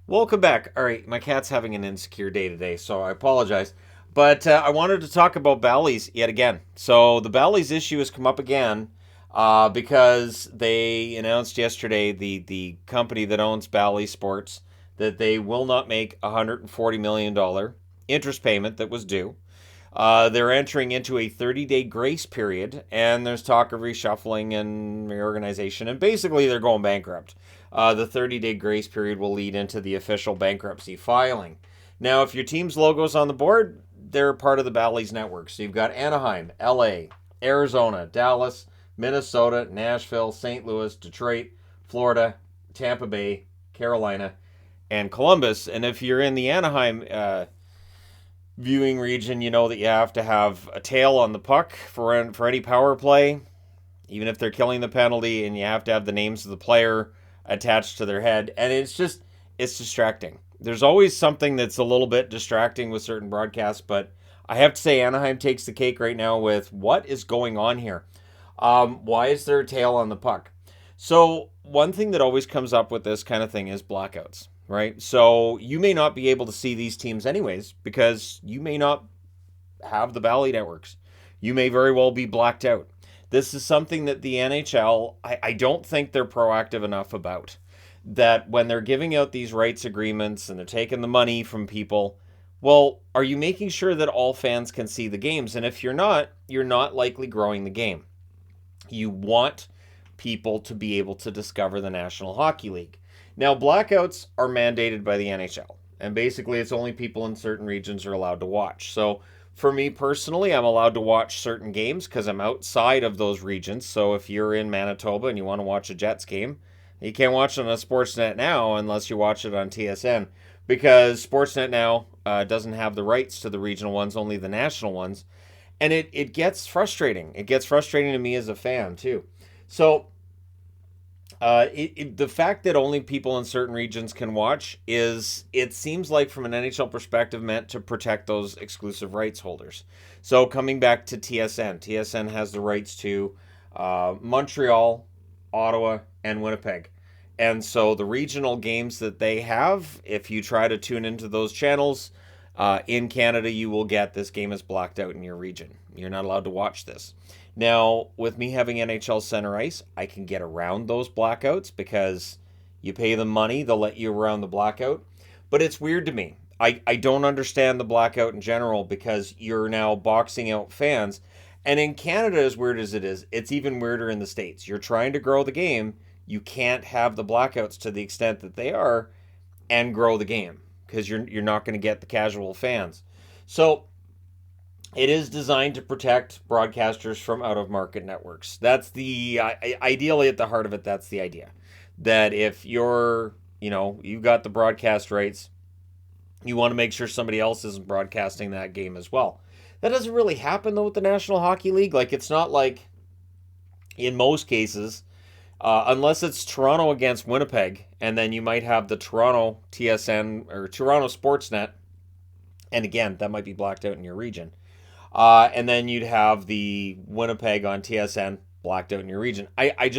Welcome back. All right, my cat's having an insecure day today, so I apologize. But I wanted to talk about Bally's yet again. So the Bally's issue has come up again because they announced yesterday, the company that owns Bally Sports, that they will not make a $140 million interest payment that was due. They're entering into a 30-day grace period, and there's talk of reshuffling and reorganization, and basically they're going bankrupt. The 30-day grace period will lead into the official bankruptcy filing. Now, if your team's logo's on the board, they're part of the Bally's network. So you've got Anaheim, LA, Arizona, Dallas, Minnesota, Nashville, St. Louis, Detroit, Florida, Tampa Bay, Carolina, and Columbus. And if you're in the Anaheim viewing region, you know that you have to have a tail on the puck for any power play, even if they're killing the penalty, and you have to have the names of the player attached to their head. And it's distracting. There's always something that's a little bit distracting with certain broadcasts, but I have to say Anaheim takes the cake right now with what is going on here. Why is there a tail on the puck? So one thing that always comes up with this kind of thing is blackouts, right? So you may not be able to see these teams anyways because you may not have the Bally networks. You may very well be blacked out. This is something that the NHL, I don't think they're proactive enough about. That when they're giving out these rights agreements and they're taking the money from people, well, are you making sure that all fans can see the games? And if you're not likely growing the game. You want people to be able to discover the National Hockey League. Now, blackouts are mandated by the NHL, and basically it's only people in certain regions are allowed to watch. So for me personally, I'm allowed to watch certain games because I'm outside of those regions. So if you're in Manitoba and you want to watch a Jets game, you can't watch it on a Sportsnet Now unless you watch it on TSN because Sportsnet Now doesn't have the rights to the regional ones, only the national ones. And it gets frustrating. It gets frustrating to me as a fan, too. So the fact that only people in certain regions can watch it seems like from an NHL perspective meant to protect those exclusive rights holders. So coming back to TSN has the rights to Montreal, Ottawa, and Winnipeg. And so the regional games that they have, if you try to tune into those channels in Canada, you will get this game is blacked out in your region. You're not allowed to watch this. Now, with me having NHL Center Ice, I can get around those blackouts because you pay them money, they'll let you around the blackout. But it's weird to me. I don't understand the blackout in general because you're now boxing out fans. And in Canada, as weird as it is, it's even weirder in the States. You're trying to grow the game. You can't have the blackouts to the extent that they are and grow the game because you're not going to get the casual fans. So it is designed to protect broadcasters from out-of-market networks. That's the ideally at the heart of it. That's the idea. That if you've got the broadcast rights, you want to make sure somebody else isn't broadcasting that game as well. That doesn't really happen though with the National Hockey League. Like it's not like in most cases, unless it's Toronto against Winnipeg, and then you might have the Toronto TSN or Toronto Sportsnet, and again that might be blacked out in your region. And then you'd have the Winnipeg on TSN blacked out in your region. I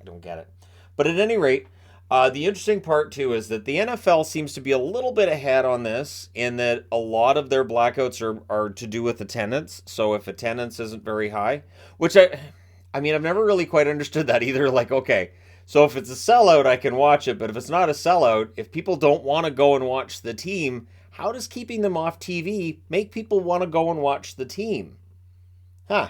don't get it. But at any rate, the interesting part too is that the NFL seems to be a little bit ahead on this in that a lot of their blackouts are to do with attendance. So if attendance isn't very high, which I mean, I've never really quite understood that either. Like, okay, so if it's a sellout, I can watch it. But if it's not a sellout, if people don't want to go and watch the team, how does keeping them off TV make people want to go and watch the team? Huh.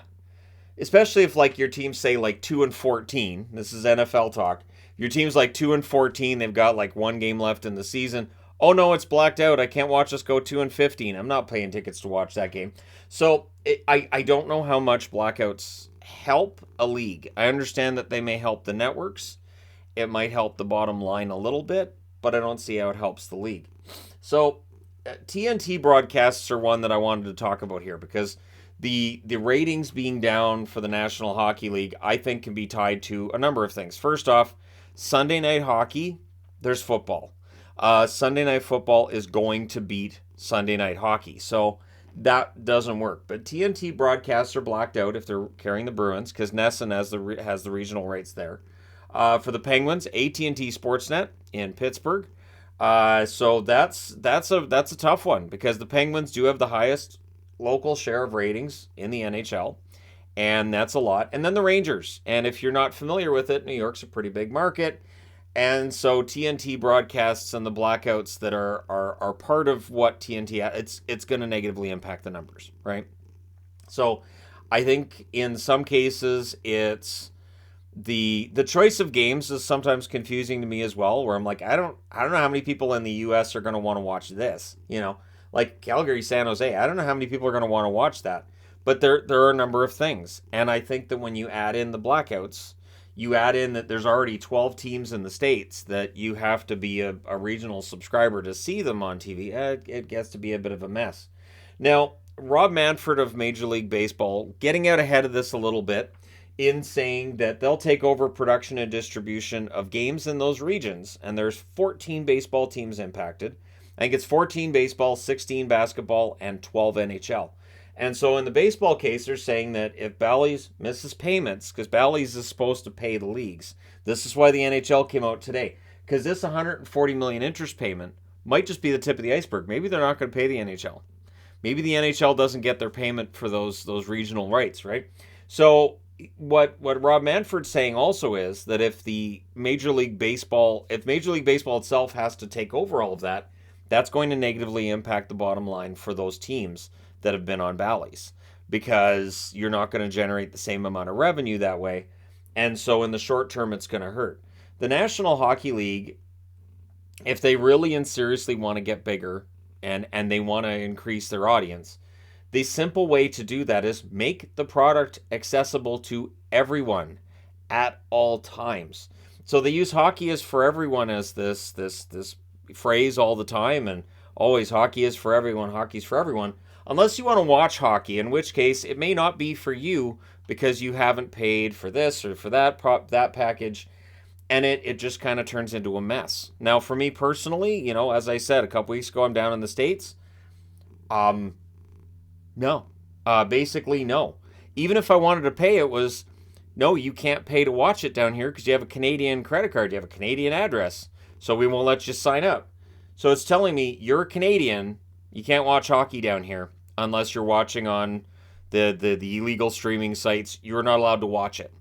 Especially if like your team say like 2-14. This is NFL talk. Your team's like 2-14. They've got like one game left in the season. Oh no, it's blacked out. I can't watch us go 2-15. I'm not paying tickets to watch that game. So I don't know how much blackouts help a league. I understand that they may help the networks. It might help the bottom line a little bit, but I don't see how it helps the league. So TNT broadcasts are one that I wanted to talk about here because the ratings being down for the National Hockey League, I think, can be tied to a number of things. First off, Sunday night hockey, there's football. Sunday night football is going to beat Sunday night hockey, so that doesn't work. But TNT broadcasts are blacked out if they're carrying the Bruins because Nesson has the regional rights there. For the Penguins, AT&T Sportsnet in Pittsburgh. So that's a tough one because the Penguins do have the highest local share of ratings in the NHL, and that's a lot. And then the Rangers, and if you're not familiar with it, New York's a pretty big market, and so TNT broadcasts and the blackouts that are part of what TNT, it's going to negatively impact the numbers, right? So I think in some cases it's the choice of games is sometimes confusing to me as well, where I'm like, I don't know how many people in the US are going to want to watch this, like Calgary San Jose. I don't know how many people are going to want to watch that. But there are a number of things. And I think that when you add in the blackouts, you add in that there's already 12 teams in the States that you have to be a regional subscriber to see them on TV. It gets to be a bit of a mess. Now, Rob Manfred of Major League Baseball getting out ahead of this a little bit in saying that they'll take over production and distribution of games in those regions. And there's 14 baseball teams impacted. I think it's 14 baseball, 16 basketball, and 12 NHL. And so in the baseball case, they're saying that if Ballys misses payments, because Ballys is supposed to pay the leagues, this is why the NHL came out today, because this 140 million interest payment might just be the tip of the iceberg. Maybe they're not going to pay the NHL. Maybe the NHL doesn't get their payment for those regional rights, right? So what Rob Manfred's saying also is that if Major League Baseball itself has to take over all of that, that's going to negatively impact the bottom line for those teams that have been on Ballys, because you're not going to generate the same amount of revenue that way. And so in the short term, it's going to hurt. The National Hockey League, if they really and seriously want to get bigger and they want to increase their audience, the simple way to do that is make the product accessible to everyone at all times. So they use hockey is for everyone as this phrase all the time, and always hockey is for everyone, hockey's for everyone. Unless you want to watch hockey, in which case it may not be for you because you haven't paid for this or for that package, and it just kind of turns into a mess. Now, for me personally, as I said a couple weeks ago, I'm down in the States. No. Basically, no. Even if I wanted to pay, it was, no, you can't pay to watch it down here because you have a Canadian credit card, you have a Canadian address, so we won't let you sign up. So it's telling me you're a Canadian, you can't watch hockey down here unless you're watching on the illegal streaming sites. You're not allowed to watch it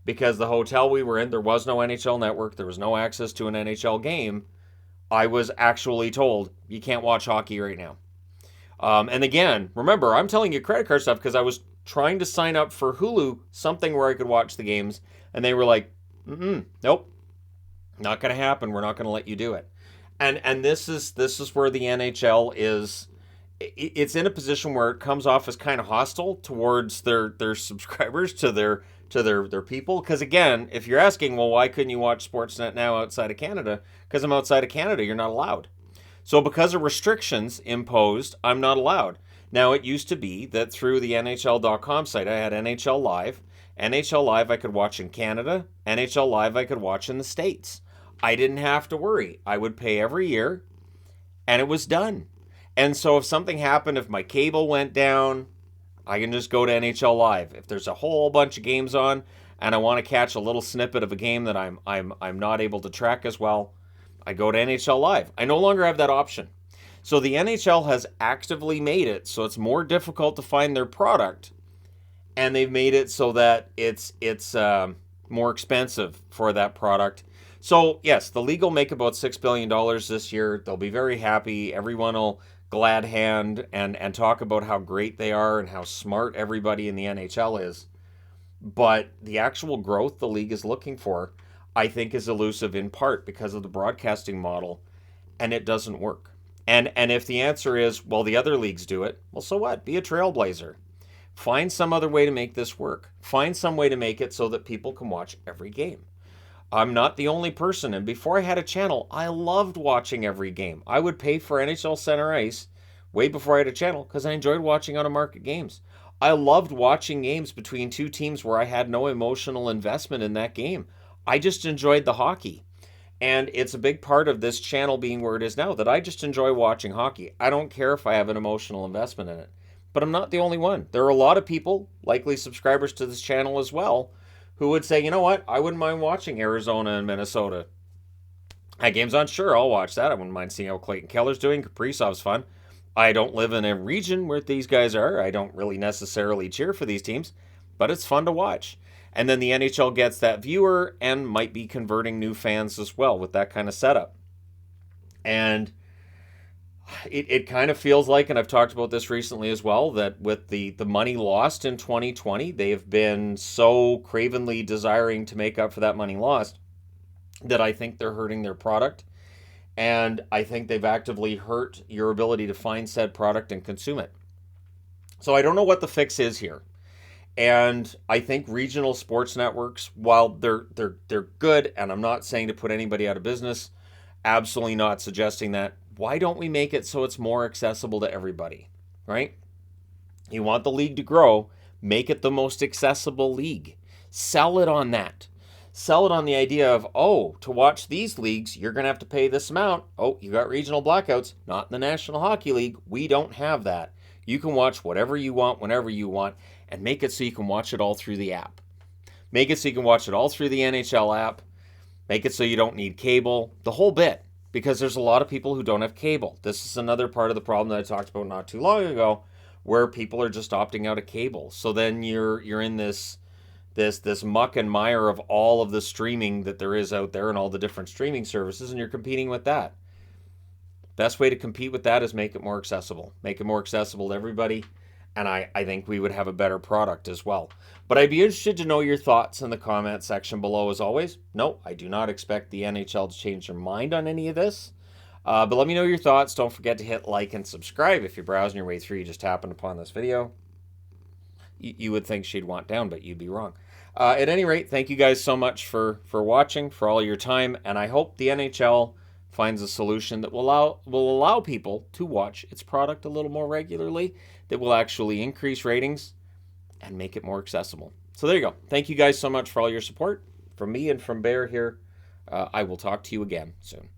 because the hotel we were in, there was no NHL network. There was no access to an NHL game. I was actually told you can't watch hockey right now. And again, remember, I'm telling you credit card stuff because I was trying to sign up for Hulu, something where I could watch the games. And they were like, nope, not going to happen. We're not going to let you do it. And this is where the NHL is. It's in a position where it comes off as kind of hostile towards their subscribers, to their people. Because again, if you're asking, well, why couldn't you watch Sportsnet now outside of Canada? Because I'm outside of Canada, you're not allowed. So because of restrictions imposed, I'm not allowed. Now, it used to be that through the NHL.com site, I had NHL Live. NHL Live I could watch in Canada. NHL Live I could watch in the States. I didn't have to worry. I would pay every year, and it was done. And so if something happened, if my cable went down, I can just go to NHL Live. If there's a whole bunch of games on, and I want to catch a little snippet of a game that I'm not able to track as well, I go to NHL Live. I no longer have that option. So the NHL has actively made it so it's more difficult to find their product, and they've made it so that it's more expensive for that product. So yes, the league will make about $6 billion this year. They'll be very happy. Everyone will glad hand and talk about how great they are and how smart everybody in the NHL is. But the actual growth the league is looking for, I think, is elusive in part because of the broadcasting model, and it doesn't work. And if the answer is, well, the other leagues do it, well, so what? Be a trailblazer. Find some other way to make this work. Find some way to make it so that people can watch every game. I'm not the only person, and before I had a channel, I loved watching every game. I would pay for NHL Center Ice way before I had a channel because I enjoyed watching out-of-market games. I loved watching games between two teams where I had no emotional investment in that game. I just enjoyed the hockey. And it's a big part of this channel being where it is now that I just enjoy watching hockey. I don't care if I have an emotional investment in it. But I'm not the only one. There are a lot of people, likely subscribers to this channel as well, who would say, you know what, I wouldn't mind watching Arizona and Minnesota That game's on, sure, I'll watch that. I wouldn't mind seeing how Clayton Keller's doing. Kaprizov's fun. I don't live in a region where these guys are. I don't really necessarily cheer for these teams, but it's fun to watch. And then the NHL gets that viewer and might be converting new fans as well with that kind of setup. And it kind of feels like, and I've talked about this recently as well, that with the money lost in 2020, they have been so cravenly desiring to make up for that money lost that I think they're hurting their product. And I think they've actively hurt your ability to find said product and consume it. So I don't know what the fix is here. And I think regional sports networks, while they're good, and I'm not saying to put anybody out of business, absolutely not suggesting that. Why don't we make it so it's more accessible to everybody, right? You want the league to grow, make it the most accessible league. Sell it on that. Sell it on the idea of, oh, to watch these leagues, you're going to have to pay this amount. Oh, you got regional blackouts, not in the National Hockey League. We don't have that. You can watch whatever you want, whenever you want, and make it so you can watch it all through the app. Make it so you can watch it all through the NHL app. Make it so you don't need cable, the whole bit, because there's a lot of people who don't have cable. This is another part of the problem that I talked about not too long ago, where people are just opting out of cable. So then you're in this muck and mire of all of the streaming that there is out there and all the different streaming services, and you're competing with that. Best way to compete with that is make it more accessible. Make it more accessible to everybody, and I think we would have a better product as well. But I'd be interested to know your thoughts in the comment section below as always. No, I do not expect the NHL to change their mind on any of this. But let me know your thoughts. Don't forget to hit like and subscribe. If you're browsing your way through, you just happened upon this video. You would think she'd want down, but you'd be wrong. At any rate, thank you guys so much for watching, for all your time, and I hope the NHL finds a solution that will allow people to watch its product a little more regularly, that will actually increase ratings and make it more accessible. So there you go. Thank you guys so much for all your support. From me and from Bear here, I will talk to you again soon.